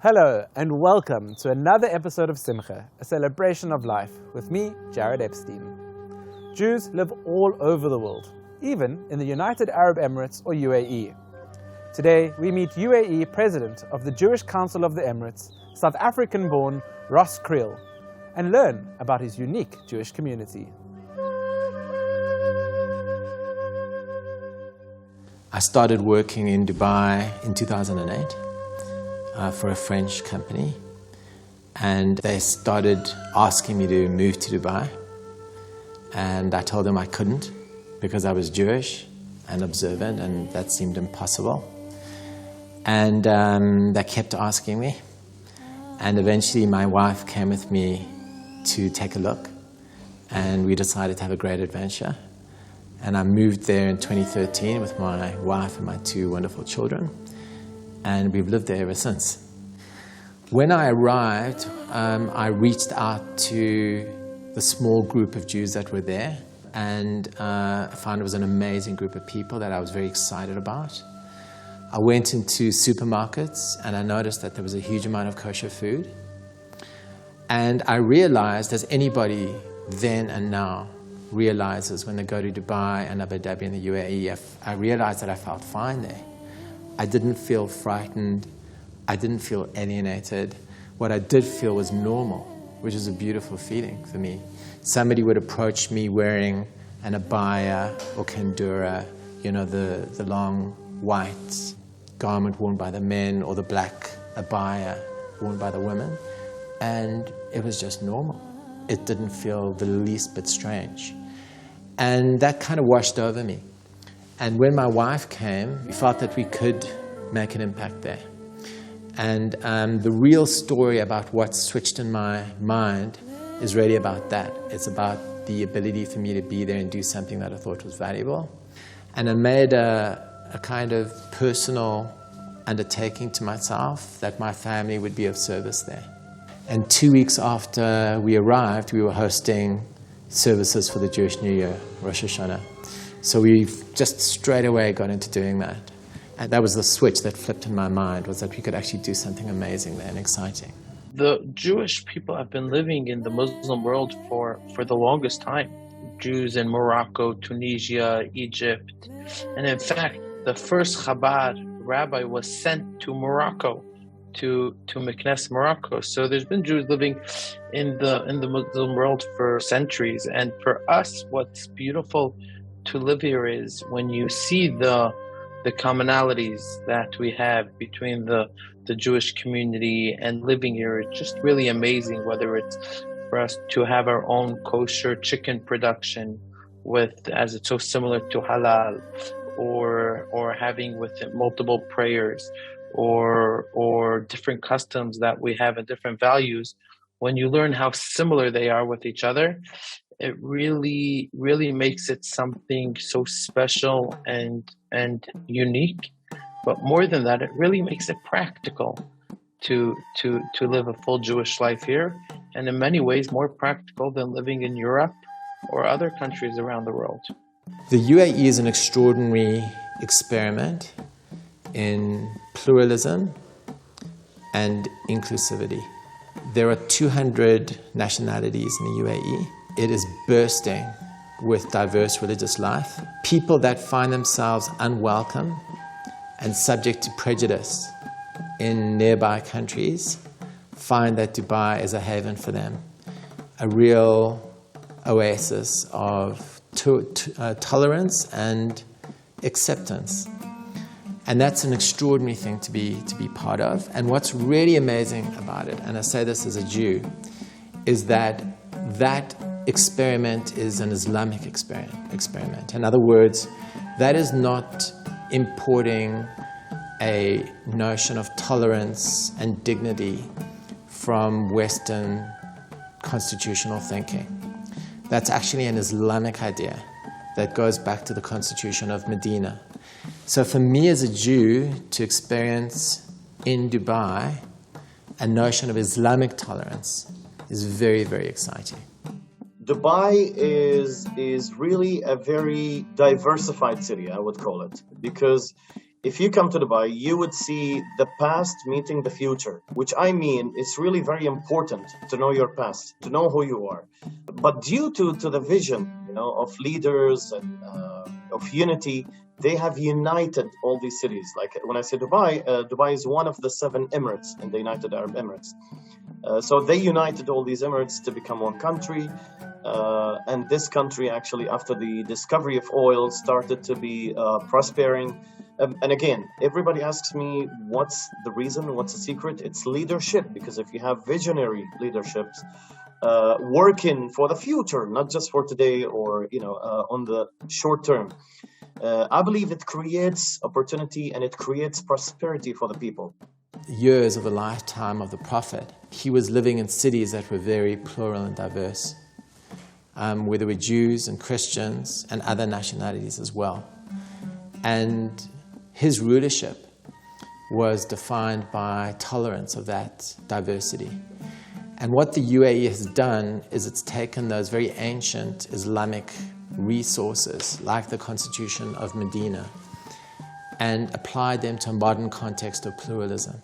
Hello and welcome to another episode of Simcha, a celebration of life, with me, Jared Epstein. Jews live all over the world, even in the United Arab Emirates or UAE. Today we meet UAE President of the Jewish Council of the Emirates, South African-born Ross Creel, and learn about his unique Jewish community. I started working in Dubai in 2008. For a French company, and they started asking me to move to Dubai, and I told them I couldn't because I was Jewish and observant, and that seemed impossible. And they kept asking me, and eventually my wife came with me to take a look, and we decided to have a great adventure. And I moved there in 2013 with my wife and my two wonderful children. And we've lived there ever since. When I arrived, I reached out to the small group of Jews that were there, and I found it was an amazing group of people that I was very excited about. I went into supermarkets and I noticed that there was a huge amount of kosher food. And I realized, as anybody then and now realizes when they go to Dubai and Abu Dhabi and the UAE, I realized that I felt fine there. I didn't feel frightened. I didn't feel alienated. What I did feel was normal, which is a beautiful feeling for me. Somebody would approach me wearing an abaya or kandura, the long white garment worn by the men, or the black abaya worn by the women, and it was just normal. It didn't feel the least bit strange. And that kind of washed over me. And when my wife came, we felt that we could make an impact there. And the real story about what switched in my mind is really about that. It's about the ability for me to be there and do something that I thought was valuable. And I made a kind of personal undertaking to myself that my family would be of service there. And 2 weeks after we arrived, we were hosting services for the Jewish New Year, Rosh Hashanah. So we just straight away got into doing that. And that was the switch that flipped in my mind, was that we could actually do something amazing there and exciting. The Jewish people have been living in the Muslim world for the longest time. Jews in Morocco, Tunisia, Egypt. And in fact, the first Chabad rabbi was sent to Morocco, to Meknes, Morocco. So there's been Jews living in the Muslim world for centuries. And for us, what's beautiful to live here is when you see the commonalities that we have between the Jewish community and living here. It's just really amazing, whether it's for us to have our own kosher chicken production as it's so similar to halal, or having with it multiple prayers, or different customs that we have and different values. When you learn how similar they are with each other, it really, really makes it something so special and unique. But more than that, it really makes it practical to live a full Jewish life here, and in many ways more practical than living in Europe or other countries around the world. The UAE is an extraordinary experiment in pluralism and inclusivity. There are 200 nationalities in the UAE. It is bursting with diverse religious life. People that find themselves unwelcome and subject to prejudice in nearby countries find that Dubai is a haven for them, a real oasis of tolerance and acceptance. And that's an extraordinary thing to be part of. And what's really amazing about it, and I say this as a Jew, is that experiment is an Islamic experiment. In other words, that is not importing a notion of tolerance and dignity from Western constitutional thinking. That's actually an Islamic idea that goes back to the constitution of Medina. So for me as a Jew to experience in Dubai a notion of Islamic tolerance is very, very exciting. Dubai is really a very diversified city, I would call it, because if you come to Dubai, you would see the past meeting the future, which I mean, it's really very important to know your past, to know who you are. But due to the vision, of leaders and of unity, they have united all these cities. Like when I say Dubai, Dubai is one of the 7 Emirates in the United Arab Emirates. So they united all these Emirates to become one country. And this country actually, after the discovery of oil, started to be prospering. And again, everybody asks me, what's the reason? What's the secret? It's leadership, because if you have visionary leaderships working for the future, not just for today or on the short term, I believe it creates opportunity and it creates prosperity for the people. Years of the lifetime of the Prophet, he was living in cities that were very plural and diverse, where there were Jews and Christians and other nationalities as well. And his rulership was defined by tolerance of that diversity. And what the UAE has done is it's taken those very ancient Islamic resources, like the Constitution of Medina, and applied them to a modern context of pluralism.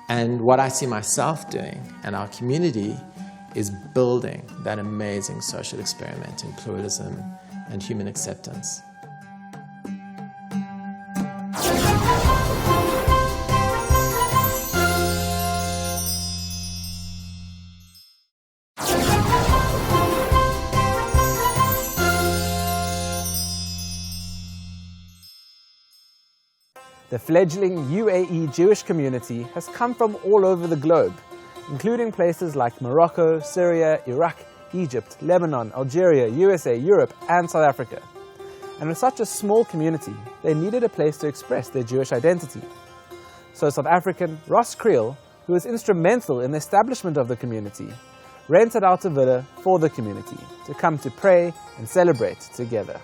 And what I see myself doing and our community is building that amazing social experiment in pluralism and human acceptance. The fledgling UAE Jewish community has come from all over the globe, including places like Morocco, Syria, Iraq, Egypt, Lebanon, Algeria, USA, Europe, and South Africa. And with such a small community, they needed a place to express their Jewish identity. So South African Ross Creel, who was instrumental in the establishment of the community, rented out a villa for the community to come to pray and celebrate together.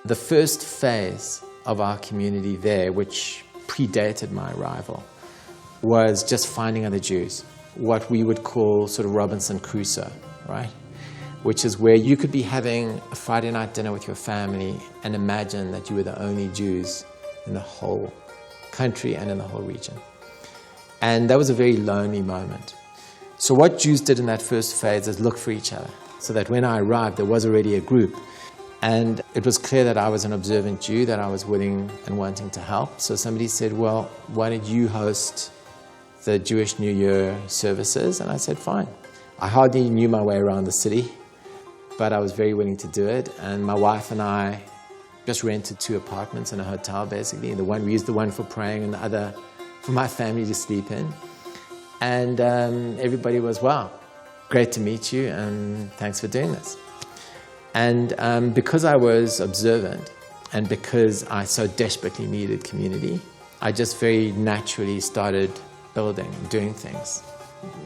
The first phase of our community there, which predated my arrival, was just finding other Jews, what we would call sort of Robinson Crusoe, right? Which is where you could be having a Friday night dinner with your family and imagine that you were the only Jews in the whole country and in the whole region. And that was a very lonely moment. So what Jews did in that first phase is look for each other, so that when I arrived, there was already a group. And it was clear that I was an observant Jew, that I was willing and wanting to help. So somebody said, well, why don't you host the Jewish New Year services? And I said, fine. I hardly knew my way around the city, but I was very willing to do it. And my wife and I just rented 2 apartments in a hotel, basically. We used the one for praying and the other for my family to sleep in. And everybody was, wow, great to meet you, and thanks for doing this. And because I was observant and because I so desperately needed community, I just very naturally started building, doing things,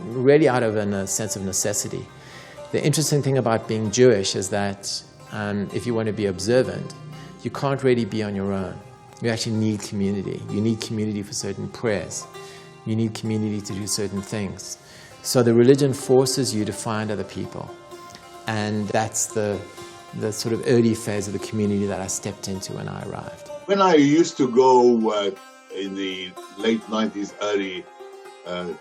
really out of a sense of necessity. The interesting thing about being Jewish is that if you want to be observant, you can't really be on your own. You actually need community. You need community for certain prayers. You need community to do certain things. So the religion forces you to find other people. And that's the sort of early phase of the community that I stepped into when I arrived. When I used to go in the late 90s, early the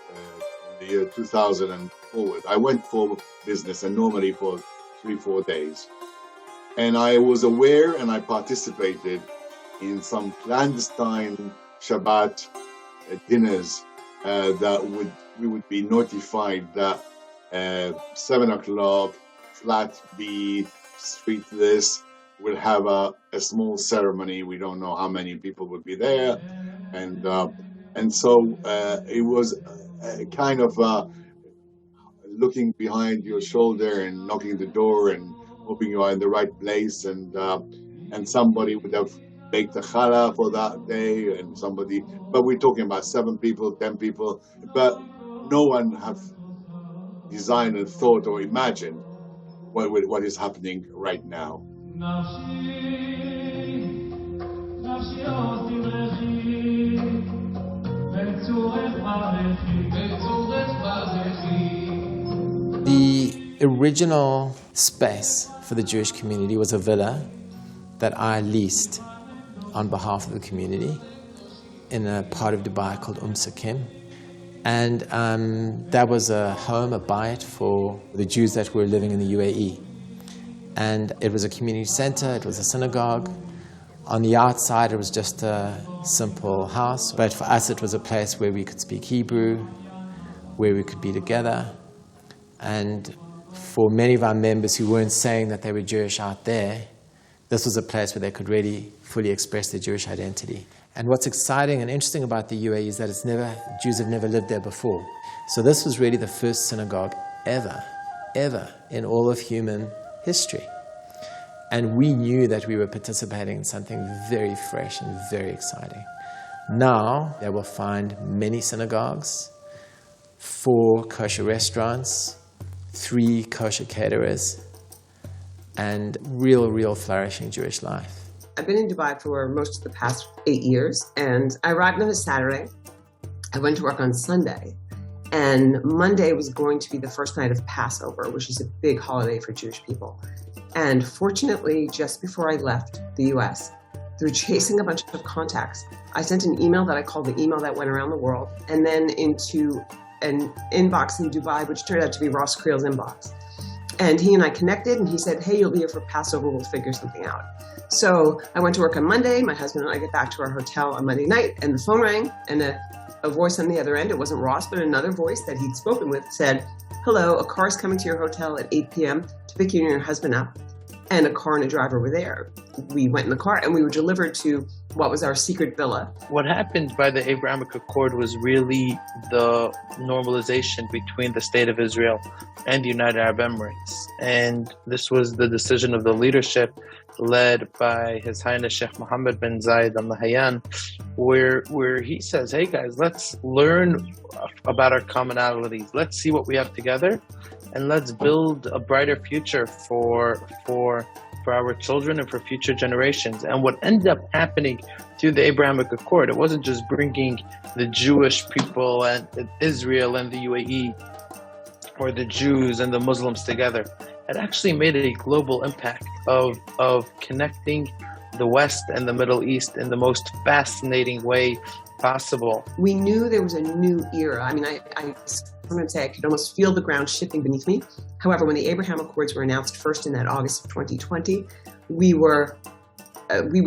year 2000 and forward, I went for business and normally for 3-4 days. And I was aware and I participated in some clandestine Shabbat dinners that we would be notified that 7 o'clock, flat B, street this, will have a small ceremony. We don't know how many people will be there. And so it was kind of looking behind your shoulder and knocking the door and hoping you are in the right place. And somebody would have baked a challah for that day, and somebody, but we're talking about 7 people, 10 people, but no one have designed and thought or imagined what is happening right now. The original space for the Jewish community was a villa that I leased on behalf of the community in a part of Dubai called Sakim. And that was a home, a bayit for the Jews that were living in the UAE. And it was a community center, it was a synagogue. On the outside, it was just a simple house. But for us, it was a place where we could speak Hebrew, where we could be together. And for many of our members who weren't saying that they were Jewish out there, this was a place where they could really fully express their Jewish identity. And what's exciting and interesting about the UAE is that Jews have never lived there before. So this was really the first synagogue ever in all of human history. And we knew that we were participating in something very fresh and very exciting. Now they will find many synagogues, 4 kosher restaurants, 3 kosher caterers, and real flourishing Jewish life. I've been in Dubai for most of the past 8 years, and I arrived on a Saturday. I went to work on Sunday, and Monday was going to be the first night of Passover, which is a big holiday for Jewish people. And fortunately, just before I left the US, through chasing a bunch of contacts, I sent an email that I called the email that went around the world, and then into an inbox in Dubai, which turned out to be Ross Creel's inbox. And he and I connected, and he said, hey, you'll be here for Passover, we'll figure something out. So I went to work on Monday, my husband and I get back to our hotel on Monday night, and the phone rang, and a voice on the other end, it wasn't Ross, but another voice that he'd spoken with said, hello, a car is coming to your hotel at 8 p.m. to pick you and your husband up. And a car and a driver were there. We went in the car and we were delivered to what was our secret villa. What happened by the Abrahamic Accord was really the normalization between the State of Israel and the United Arab Emirates. And this was the decision of the leadership led by His Highness Sheikh Mohammed bin Zayed Al Nahyan, where he says, hey guys, let's learn about our commonalities. Let's see what we have together. And let's build a brighter future for our children and for future generations. And what ended up happening through the Abrahamic Accord, it wasn't just bringing the Jewish people and Israel and the UAE or the Jews and the Muslims together. It actually made a global impact of connecting the West and the Middle East in the most fascinating way possible. We knew there was a new era. I mean, I'm going to say I could almost feel the ground shifting beneath me. However, when the Abraham Accords were announced first in that August of 2020, we were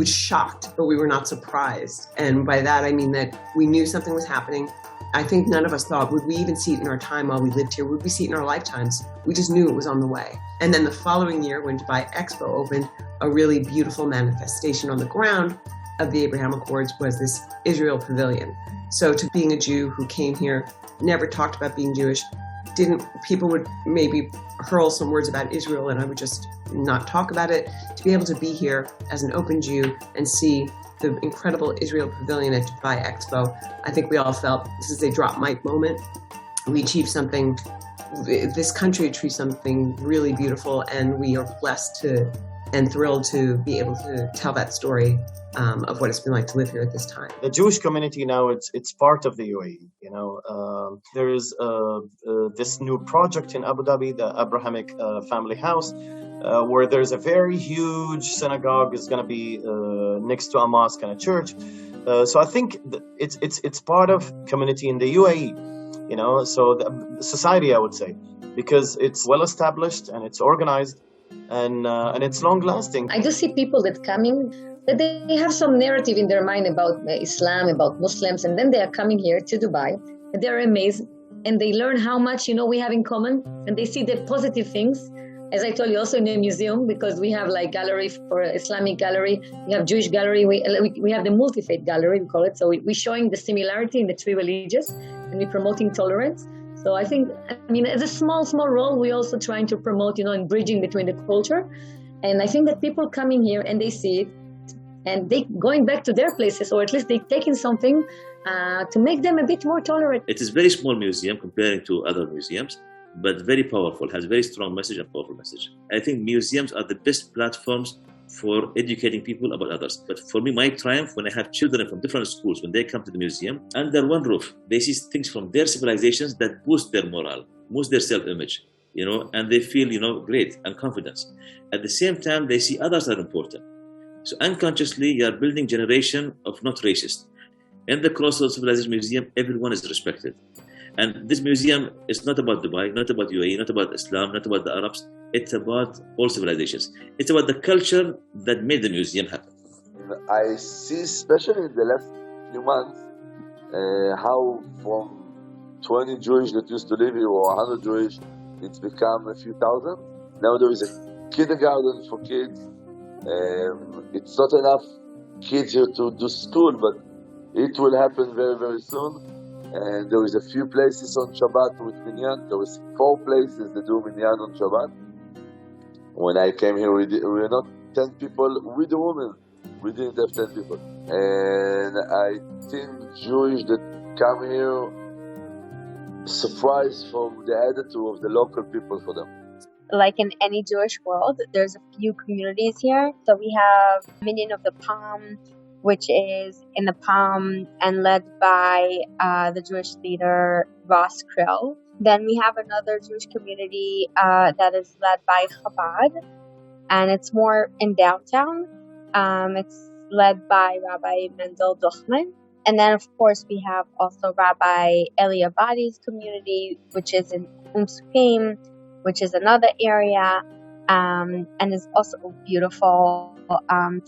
shocked, but we were not surprised. And by that, I mean that we knew something was happening. I think none of us thought, would we even see it in our time while we lived here? Would we see it in our lifetimes? We just knew it was on the way. And then the following year, when Dubai Expo opened, a really beautiful manifestation on the ground of the Abraham Accords was this Israel Pavilion. So to being a Jew who came here, never talked about being Jewish, people would maybe hurl some words about Israel and I would just not talk about it. To be able to be here as an open Jew and see the incredible Israel Pavilion at Dubai Expo, I think we all felt this is a drop mic moment. We achieved something, this country achieved something really beautiful, and we are blessed and thrilled to be able to tell that story of what it's been like to live here at this time. The Jewish community now, it's part of the UAE. You know, there is this new project in Abu Dhabi, the Abrahamic Family House, where there's a very huge synagogue is going to be next to a mosque and a church. So I think it's part of community in the UAE. You know, so the society, I would say, because it's well established and it's organized. And it's long lasting. I do see people that coming, that they have some narrative in their mind about Islam, about Muslims, and then they are coming here to Dubai, and they're amazed, and they learn how much, we have in common, and they see the positive things. As I told you, also in the museum, because we have like gallery for Islamic gallery, we have Jewish gallery, we have the multi-faith gallery, we call it. So we're showing the similarity in the three religions, and we're promoting tolerance. So I think, as a small role, we're also trying to promote, and bridging between the culture. And I think that people coming here and they see it, and they going back to their places, or at least they taking something to make them a bit more tolerant. It is a very small museum comparing to other museums, but very powerful, has a very strong message and powerful message. I think museums are the best platforms for educating people about others. But for me, my triumph when I have children from different schools, when they come to the museum, under one roof, they see things from their civilizations that boost their morale, boost their self-image, and they feel, great and confidence. At the same time, they see others are important. So unconsciously, you are building generation of not racist. In the Crossroads Civilization Museum, everyone is respected. And this museum is not about Dubai, not about UAE, not about Islam, not about the Arabs. It's about all civilizations. It's about the culture that made the museum happen. I see, especially in the last few months, how from 20 Jewish that used to live here, or 100 Jewish, it's become a few thousand. Now there is a kindergarten for kids. It's not enough kids here to do school, but it will happen very, very soon. And there is a few places on Shabbat with Minyan. There was 4 places that do Minyan on Shabbat. When I came here, we were not 10 people with the women. We didn't have 10 people. And I think Jewish that come here surprised from the attitude of the local people for them. Like in any Jewish world, there's a few communities here. So we have Minyan of the Palm, which is in the Palm and led by the Jewish leader Ross Krill. Then we have another Jewish community that is led by Chabad, and it's more in downtown. It's led by Rabbi Mendel Duchman. And then, of course, we have also Rabbi Eli Abadi's community, which is in Sukim, which is another area, and is also a beautiful,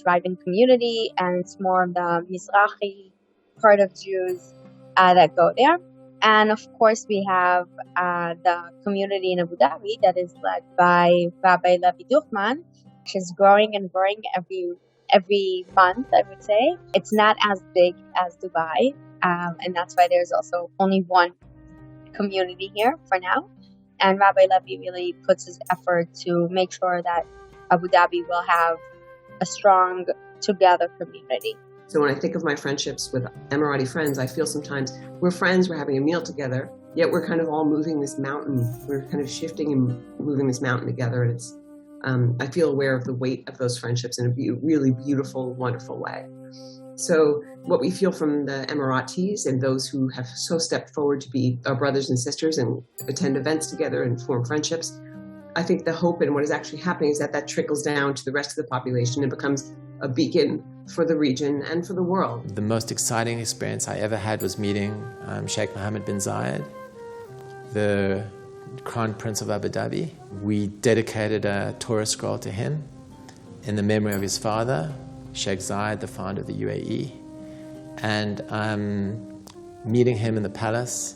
thriving community. And it's more of the Mizrahi part of Jews that go there. And of course, we have the community in Abu Dhabi that is led by Rabbi Levi Duchman, which is growing and growing every month, I would say. It's not as big as Dubai, and that's why there's also only one community here for now. And Rabbi Levi really puts his effort to make sure that Abu Dhabi will have a strong, together community. So when I think of my friendships with Emirati friends, I feel sometimes we're friends, we're having a meal together, yet we're kind of all moving this mountain. We're kind of shifting and moving this mountain together, and it's I feel aware of the weight of those friendships in a really beautiful, wonderful way. So what we feel from the Emiratis and those who have so stepped forward to be our brothers and sisters and attend events together and form friendships, I think the hope and what is actually happening is that trickles down to the rest of the population and becomes a beacon for the region and for the world. The most exciting experience I ever had was meeting Sheikh Mohammed bin Zayed, the Crown Prince of Abu Dhabi. We dedicated a Torah scroll to him in the memory of his father, Sheikh Zayed, the founder of the UAE. And meeting him in the palace,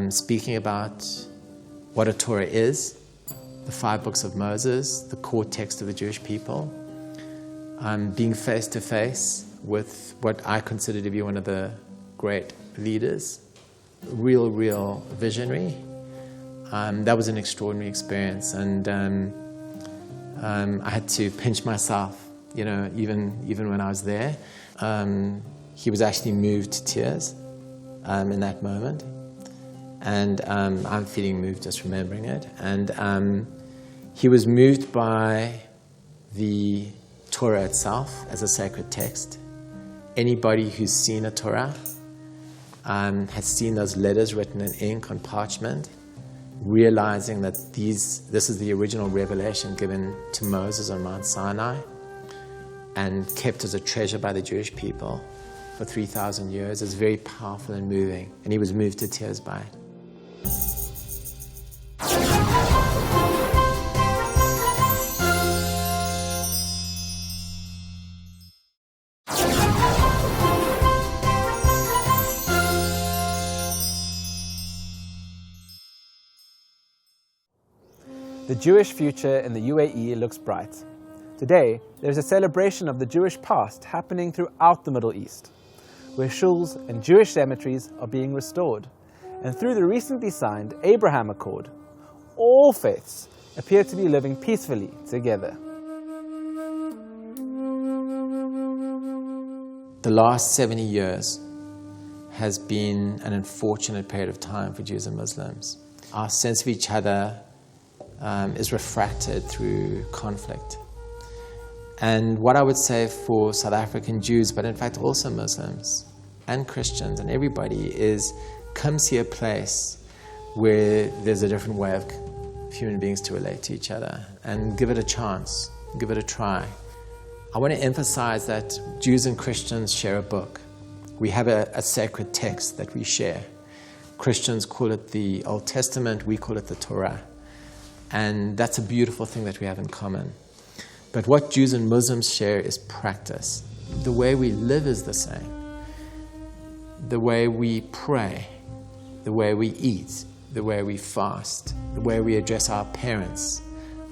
speaking about what a Torah is, the 5 books of Moses, the core text of the Jewish people, being face to face with what I consider to be one of the great leaders, real visionary. That was an extraordinary experience, and I had to pinch myself, even when I was there. He was actually moved to tears in that moment, and I'm feeling moved just remembering it. And he was moved by the Torah itself as a sacred text. Anybody who's seen a Torah has seen those letters written in ink on parchment, realizing that this is the original revelation given to Moses on Mount Sinai and kept as a treasure by the Jewish people for 3,000 years. It's very powerful and moving, and he was moved to tears by it. The Jewish future in the UAE looks bright. Today, there's a celebration of the Jewish past happening throughout the Middle East, where shuls and Jewish cemeteries are being restored. And through the recently signed Abraham Accord, all faiths appear to be living peacefully together. The last 70 years has been an unfortunate period of time for Jews and Muslims. Our sense of each other is refracted through conflict. And what I would say for South African Jews, but in fact also Muslims and Christians and everybody, is come see a place where there's a different way of human beings to relate to each other, and give it a chance, give it a try. I want to emphasize that Jews and Christians share a book. We have a sacred text that we share. Christians call it the Old Testament, we call it the Torah. And that's a beautiful thing that we have in common. But what Jews and Muslims share is practice. The way we live is the same. The way we pray, the way we eat, the way we fast, the way we address our parents,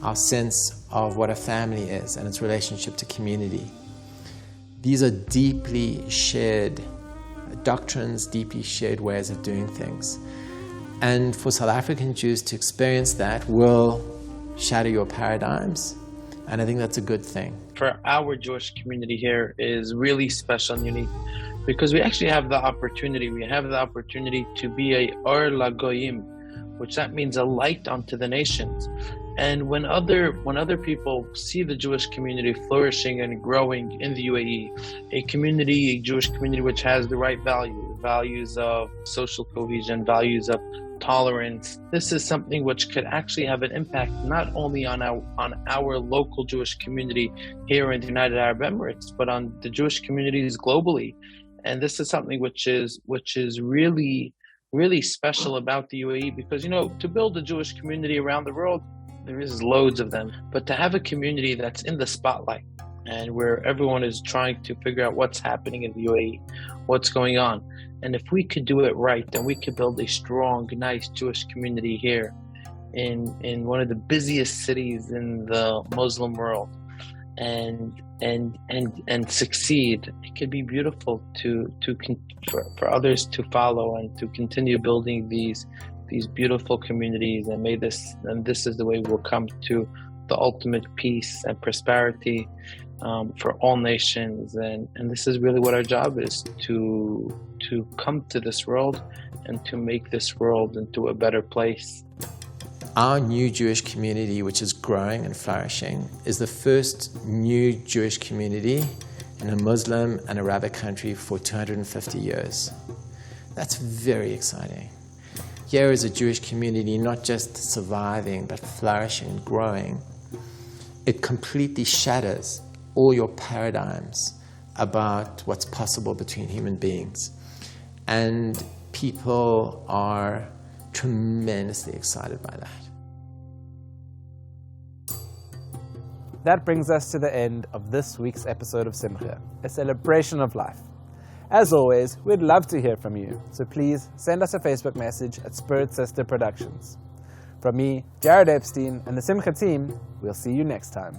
our sense of what a family is and its relationship to community. These are deeply shared doctrines, deeply shared ways of doing things. And for South African Jews to experience that will shatter your paradigms, and I think that's a good thing. For our Jewish community here is really special and unique because we actually have the opportunity. We have the opportunity to be a Or LaGoyim, which that means a light unto the nations. And when other people see the Jewish community flourishing and growing in the UAE, a Jewish community which has the right values of social cohesion, values of tolerance, this is something which could actually have an impact not only on our local Jewish community here in the United Arab Emirates, but on the Jewish communities globally. And this is something which is really, really special about the UAE because, to build a Jewish community around the world, there is loads of them. But to have a community that's in the spotlight and where everyone is trying to figure out what's happening in the UAE, what's going on. And if we could do it right, then we could build a strong, nice Jewish community here in one of the busiest cities in the Muslim world and succeed. It could be beautiful for others to follow and to continue building these beautiful communities, and this is the way we'll come to the ultimate peace and prosperity for all nations. And this is really what our job is, to come to this world and to make this world into a better place. Our new Jewish community, which is growing and flourishing, is the first new Jewish community in a Muslim and Arabic country for 250 years. That's very exciting. Here is a Jewish community not just surviving, but flourishing and growing. It completely shatters all your paradigms about what's possible between human beings. And people are tremendously excited by that. That brings us to the end of this week's episode of Simcha, a celebration of life. As always, we'd love to hear from you, so please send us a Facebook message at Spirit Sister Productions. From me, Jared Epstein, and the Simcha team, we'll see you next time.